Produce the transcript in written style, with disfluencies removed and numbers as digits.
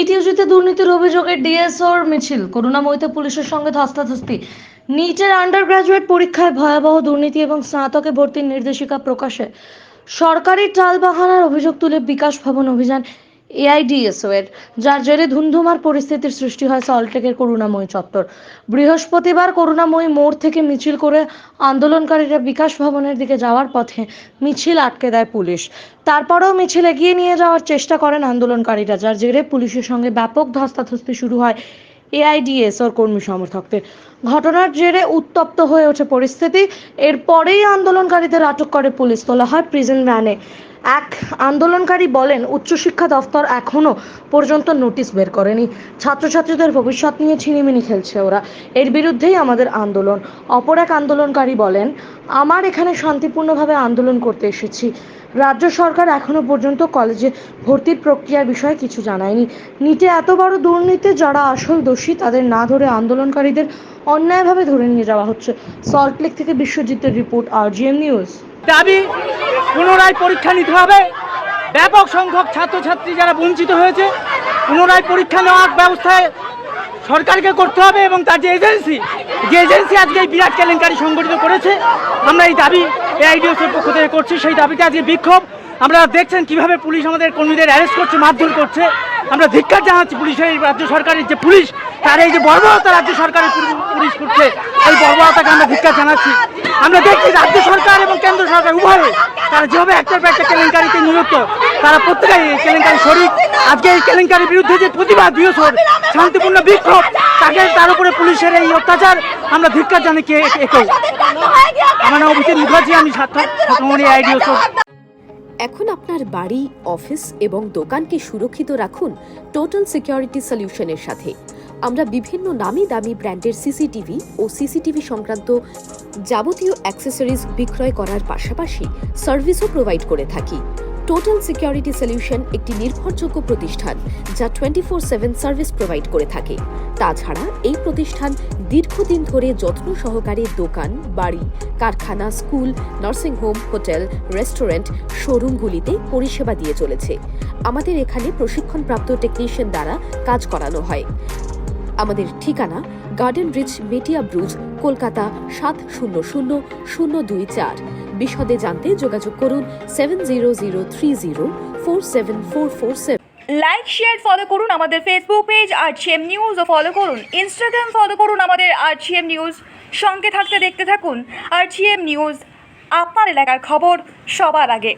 NEET ইউজিতে দুর্নীতির অভিযোগে ডিএসওর মিছিল, করুণাময়ীতে পুলিশের সঙ্গে ধস্তাধস্তি। নিটের আন্ডার গ্রাজুয়েট পরীক্ষায় ভয়াবহ দুর্নীতি এবং স্নাতকে ভর্তির নির্দেশিকা প্রকাশে সরকারি টালবাহানার অভিযোগ তুলে বিকাশ ভবন অভিযান এআইডিএসও এর, যার জেরে ধুন্ধুমার পরিস্থিতির সৃষ্টি হয় সল্টলেকের করুণাময়ী চত্বর। বৃহস্পতিবার করুণাময়ী মোড় থেকে মিছিল করে আন্দোলনকারীরা বিকাশ ভবনের দিকে যাওয়ার পথে মিছিল আটকে দেয় পুলিশ। তারপরেও মিছিল এগিয়ে নিয়ে যাওয়ার চেষ্টা করেন আন্দোলনকারীরা, যার জেরে পুলিশের সঙ্গে ব্যাপক ধস্তাধস্তি শুরু হয় এআইডিএসওর কর্মী সমর্থকদের। ঘটনার জেরে উত্তপ্ত হয়ে ওঠে পরিস্থিতি। এরপরেই আন্দোলনকারীদের আটক করে পুলিশ, তোলা হয় প্রিজন ভ্যানে। এক আন্দোলনকারী বলেন, উচ্চশিক্ষা দফতর এখনো পর্যন্ত নোটিশ বের করেনি, ছাত্রছাত্রীদের ভবিষ্যৎ নিয়ে ছিনিমিনি খেলছে ওরা, এর বিরুদ্ধেই আমাদের আন্দোলন। অপর এক আন্দোলনকারী বলেন, আমার এখানে শান্তিপূর্ণভাবে আন্দোলন করতে এসেছি, রাজ্য সরকার এখনো পর্যন্ত কলেজে ভর্তির প্রক্রিয়ার বিষয়ে কিছু জানায়নি। নিটে এত বড় দুর্নীতি, যারা আসল দোষী তাদের না ধরে আন্দোলনকারীদের অন্যায়ভাবে ধরে নিয়ে যাওয়া হচ্ছে। সল্টলেক থেকে বিশ্বজিতের রিপোর্ট, আরজিএম নিউজ। দাবি পুনরায় পরীক্ষা নিতে হবে। ব্যাপক সংখ্যক ছাত্রছাত্রী যারা বঞ্চিত হয়েছে, পুনরায় পরীক্ষা নেওয়ার ব্যবস্থায় সরকারকে করতে হবে এবং তার যে এজেন্সি আজকে এই বিরাট কেলেঙ্কারি সংগঠিত করেছে, আমরা এই দাবি এআইডিএসের পক্ষ থেকে করছি। সেই দাবিতে আজকে বিক্ষোভ। আমরা দেখছেন কিভাবে পুলিশ আমাদের কর্মীদের অ্যারেস্ট করছে, মারধর করছে। আমরা ধিক্কার জানাচ্ছি পুলিশের, এই রাজ্য সরকারের যে পুলিশ, তার এই যে বর্বরতা রাজ্য সরকারের পুলিশ করছে, এই বর্বরতাকে আমরা ধিক্কার জানাচ্ছি। আমরা দেখছি রাজ্য সরকার এবং কেন্দ্র সরকার উভয়ে তারা যেভাবে একটার পর একটা কেলেঙ্কারিতে নিযুক্ত, তারা প্রত্যেকেই এই কেলেঙ্কারি শরিক। আজকে এই কেলেঙ্কারির বিরুদ্ধে যে প্রতিবাদ, বৃহস্পতি শান্তিপূর্ণ বিক্ষোভ, তার উপরে পুলিশের এই অত্যাচার আমরা ধিক্কার জানাই। একেও আমার নাম অভিজিৎ মুখার্জি, আমি ছাত্রমণি এআইডিএসও। এখন আপনার বাড়ি, অফিস এবং দোকানকে সুরক্ষিত রাখুন টোটাল সিকিউরিটি সলিউশনের সাথে। আমরা বিভিন্ন নামি দামি ব্র্যান্ডের সিসিটিভি ও সিসিটিভি সংক্রান্ত যাবতীয় অ্যাক্সেসরিজ বিক্রয় করার পাশাপাশি সার্ভিসও প্রোভাইড করে থাকি। টোটাল সিকিউরিটি সলিউশন একটি নির্ভরযোগ্য প্রতিষ্ঠান যা 24/7 সার্ভিস প্রোভাইড করে থাকে। তাছাড়া এই প্রতিষ্ঠান দীর্ঘদিন ধরে যত্ন সহকারে দোকান, বাড়ি, কারখানা, স্কুল, নার্সিংহোম, হোটেল, রেস্টুরেন্ট, শোরুমগুলিতে পরিষেবা দিয়ে চলেছে। আমাদের এখানে প্রশিক্ষণপ্রাপ্ত টেকনিশিয়ান দ্বারা কাজ করানো হয়। আমাদের ঠিকানা গার্ডেন রিচ, মেটিয়া ব্রুজ, কলকাতা 700024। বিশদে জানতে যোগাযোগ করুন 7003047447। লাইক, শেয়ার, ফলো করুন আমাদের ফেসবুক পেজ আরজিএম নিউজ ও ফলো করুন ইনস্টাগ্রাম, ফলো করুন আমাদের আরজিএম নিউজ। সঙ্গে থাকতে দেখতে থাকুন আরজিএম নিউজ, আপনার এলাকার খবর সবার আগে।